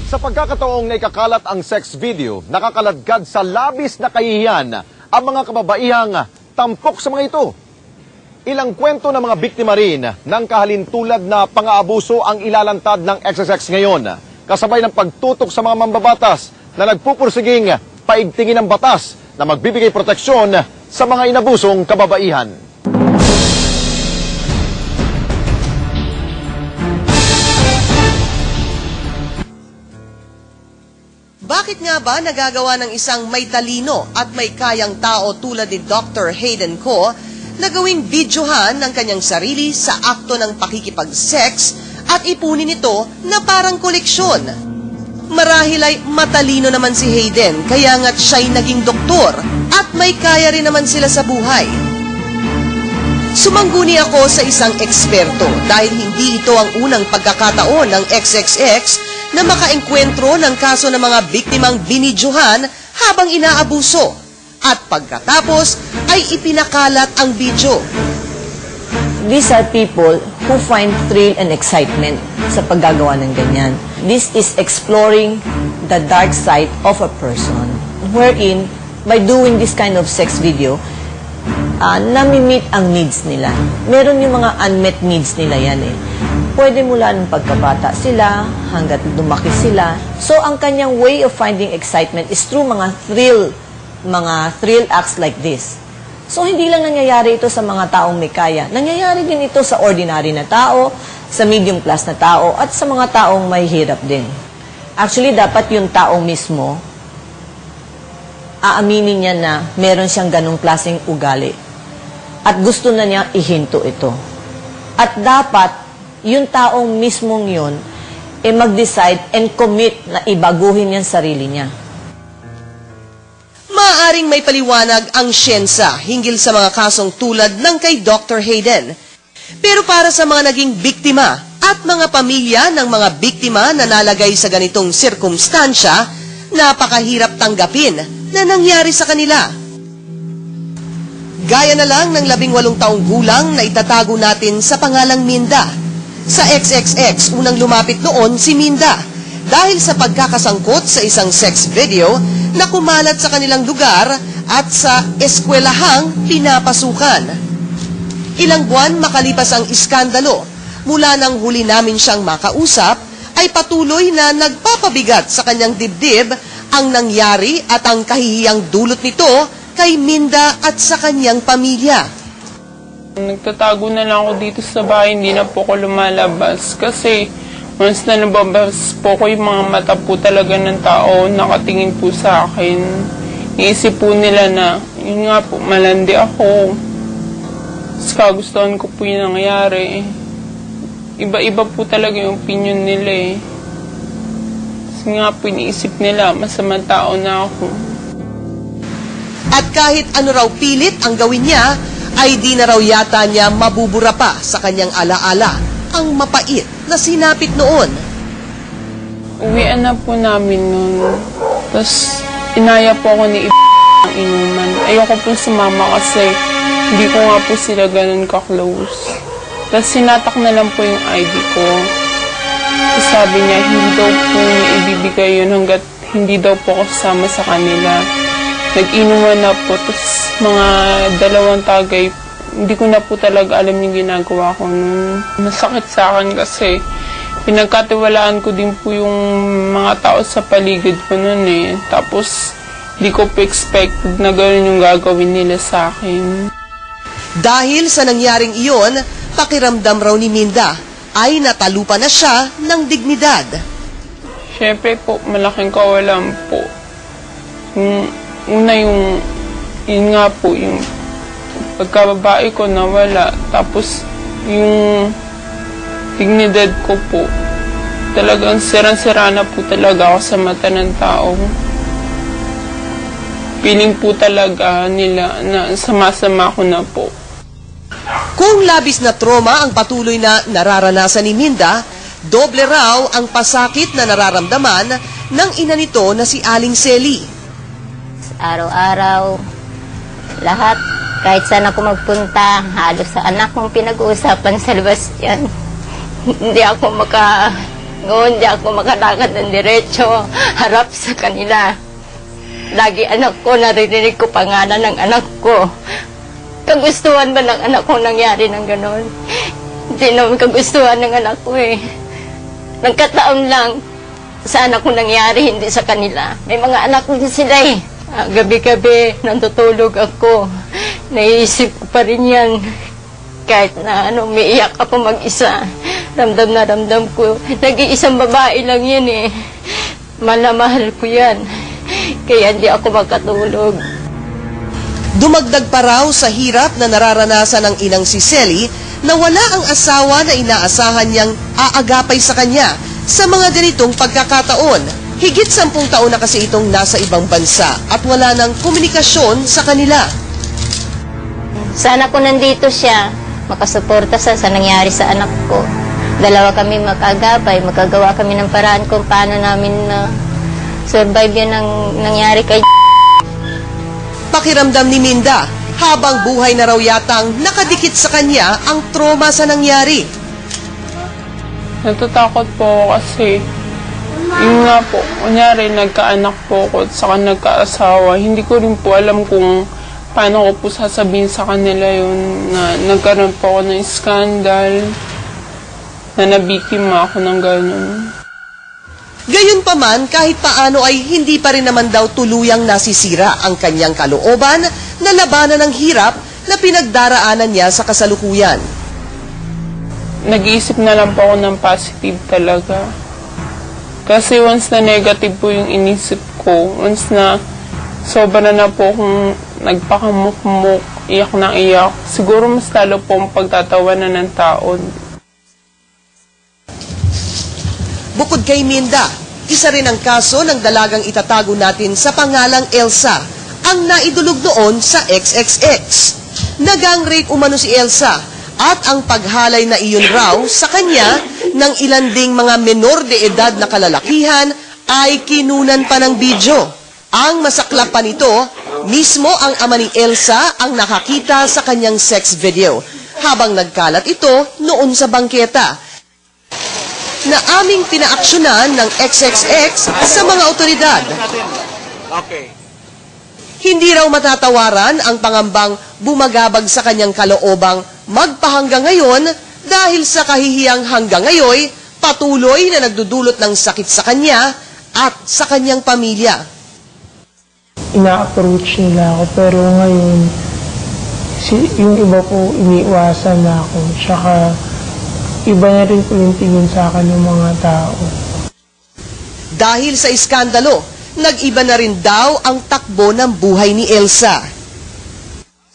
Sa pagkakataong naikakalat ang sex video, nakakaladkad sa labis na kahihiyan ang mga kababaihang tampok sa mga ito. Ilang kwento ng mga biktima rin ng kahalintulad na pang-aabuso ang ilalantad ng XXX ngayon, kasabay ng pagtutok sa mga mambabatas na nagpupursiging paigtingin ng batas na magbibigay proteksyon sa mga inabusong kababaihan. Bakit nga ba nagagawa ng isang may talino at may kayang tao tulad ni Dr. Hayden Ko na gawing videohan ng kanyang sarili sa akto ng pakikipag-sex at ipunin ito na parang koleksyon? Marahil ay matalino naman si Hayden, kaya nga't siya'y naging doktor at may kaya rin naman sila sa buhay. Sumangguni ako sa isang eksperto dahil hindi ito ang unang pagkakataon ng XXX na makaengkwentro ng kaso ng mga biktimang binidyohan habang inaabuso at pagkatapos ay ipinakalat ang video. These are people who find thrill and excitement sa paggagawa ng ganyan. This is exploring the dark side of a person, wherein by doing this kind of sex video, nami-meet ang needs nila. Meron yung mga unmet needs nila yan eh. Pwede mula ng pagkabata sila, hanggat lumaki sila. So, ang kanyang way of finding excitement is through mga thrill acts like this. So, hindi lang nangyayari ito sa mga taong may kaya. Nangyayari din ito sa ordinary na tao, sa medium class na tao, at sa mga taong may hirap din. Actually, dapat yung tao mismo, aaminin niya na meron siyang ganong klaseng ugali. At gusto na niya ihinto ito. At dapat, yung taong mismong yun, mag-decide and commit na ibaguhin yung sarili niya. Maaaring may paliwanag ang siyensa hinggil sa mga kasong tulad ng kay Dr. Hayden. Pero para sa mga naging biktima at mga pamilya ng mga biktima na nalagay sa ganitong sirkumstansya, napakahirap tanggapin na nangyari sa kanila. Gaya na lang ng 18 taong gulang na itatago natin sa pangalang Minda. Sa XXX, unang lumapit noon si Minda dahil sa pagkakasangkot sa isang sex video na kumalat sa kanilang lugar at sa eskwelahang pinapasukan. Ilang buwan makalipas ang iskandalo, mula nang huli namin siyang makausap, ay patuloy na nagpapabigat sa kanyang dibdib ang nangyari at ang kahihiyang dulot nito kay Minda at sa kanyang pamilya. Nagtatago na lang ako dito sa bahay, hindi na po ako lumalabas kasi once na nababas po ko, yung mga mata po talaga ng tao nakatingin po sa akin. Iisip po nila na, yun nga po, malandi ako. Tapos kagustuhan ko po yung nangyari. Iba-iba po talaga yung opinion nila eh. Kasi nga po iniisip nila, masamang tao na ako. At kahit ano raw pilit ang gawin niya, ay di na raw yata niya mabubura pa sa kanyang alaala ang mapait na sinapit noon. Uwian na po namin noon. Tapos inaya po ako ni ang inuman. Ayoko po sumama kasi hindi ko nga po sila ganun ka-close. Tapos sinatak na lang po yung ID ko. Tapos sabi niya, hindi daw po niya ibibigay yun hanggat hindi daw po ako kasama sa kanila. Nag-inuman na po, tapos mga 2 tagay, hindi ko na po talaga alam yung ginagawa ko nun. Masakit sa akin kasi pinagkatiwalaan ko din po yung mga tao sa paligid ko nun eh. Tapos hindi ko po expected na gano'n yung gagawin nila sa akin. Dahil sa nangyaring iyon, pakiramdam raw ni Minda ay natalupa na siya ng dignidad. Siyempre po, malaking kawalan po. Una yun nga po, yung pagkababae ko nawala. Tapos, yung dignidad ko po, talagang sirang-sira na po talaga ako sa mata ng tao. Feeling po talaga nila na sama-sama ko na po. Kung labis na trauma ang patuloy na nararanasan ni Minda, doble raw ang pasakit na nararamdaman ng ina nito na si Aling Selly. Araw-araw, lahat, kahit saan ako magpunta, halos sa anak kong pinag-uusapan sa labas yan. Hindi ako Ngayon, hindi ako makalakad ng diretso, harap sa kanila. Lagi anak ko, naririnig ko pangalan ng anak ko. Kagustuhan ba ng anak ko nangyari ng ganon? Hindi naman kagustuhan ng anak ko eh. Nagkataon lang, sa anak ko nangyari, hindi sa kanila. May mga anak din sila eh. Gabi-gabi, natutulog ako. Naiisip ko pa rin yan. Kahit na umiiyak ako mag-isa. Ramdam na ramdam ko. Nag-iisang babae lang yan eh. Mahal ko yan. Kaya hindi ako makatulog. Dumagdag pa raw sa hirap na nararanasan ng inang si Selly na wala ang asawa na inaasahan niyang aagapay sa kanya sa mga ganitong pagkakataon. Higit 10 taon na kasi itong nasa ibang bansa at wala ng komunikasyon sa kanila. Sana kung nandito siya, makasuporta sa nangyari sa anak ko. Dalawa kami makagabay, magagawa kami ng paraan kung paano namin survive yan ang nangyari kay Pakiramdam ni Minda, habang buhay na raw yatang nakadikit sa kanya ang trauma sa nangyari. Natatakot po ako kasi yun nga po, kunyari nagkaanak po ako at saka nagkaasawa. Hindi ko rin po alam kung paano ko po sasabihin sa kanila yun na nagkaroon po ako ng skandal, na nabiktima ako ng ganun. Gayunpaman, kahit paano ay hindi pa rin naman daw tuluyang nasisira ang kanyang kalooban na labanan ng hirap na pinagdaraanan niya sa kasalukuyan. Nag-iisip na lang po ako ng positive talaga. Kasi once na negative po yung inisip ko, once na sobra na po akong nagpakamukmuk, iyak na iyak, siguro mas lalo po ang pagtatawanan ng tao. Bukod kay Minda, isa rin ang kaso ng dalagang itatago natin sa pangalang Elsa, ang naidulog noon sa XXX. Nagang rape umano si Elsa at ang paghalay na iyon raw sa kanya ng ilan ding mga menor de edad na kalalakihan ay kinunan pa ng video. Ang masaklap pa nito, mismo ang ama ni Elsa ang nakakita sa kanyang sex video habang nagkalat ito noon sa bangketa, na aming pinaaksyonan ng XXX sa mga otoridad. Hindi raw matatawaran ang pangambang bumagabag sa kanyang kaloobang magpahanggang ngayon dahil sa kahihiyang hanggang ngayon patuloy na nagdudulot ng sakit sa kanya at sa kanyang pamilya. Ina-approach nila ako pero ngayon yung iba po iniiwasan na ako, tsaka iba na rin po yung tingin sa akin ng mga tao. Dahil sa iskandalo, nag-iba na rin daw ang takbo ng buhay ni Elsa.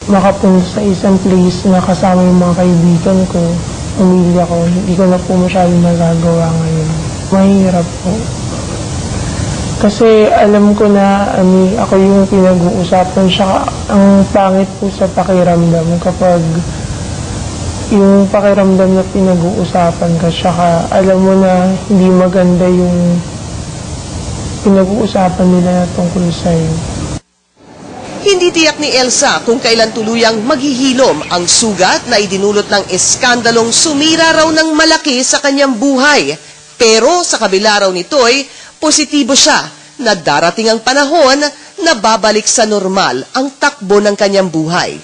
Makapunta sa isang place na kasama yung mga kaibigan ko, pamilya ko, hindi ko na po masyadong nagagawa ngayon. Mahirap po. Kasi alam ko na ako yung pinag-uusapan, siya ang pangit po sa pakiramdam kapag yung pakiramdam na pinag-uusapan ka, saka alam mo na hindi maganda yung pinag-uusapan nila na tungkol sa'yo. Hindi tiyak ni Elsa kung kailan tuluyang maghihilom ang sugat na idinulot ng eskandalong sumira raw ng malaki sa kanyang buhay. Pero sa kabila raw nito'y positibo siya na darating ang panahon na babalik sa normal ang takbo ng kanyang buhay.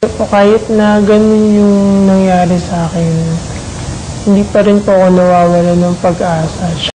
Kahit na ganun yung nangyari sa akin, hindi pa rin po ako nawawala ng pag-asa.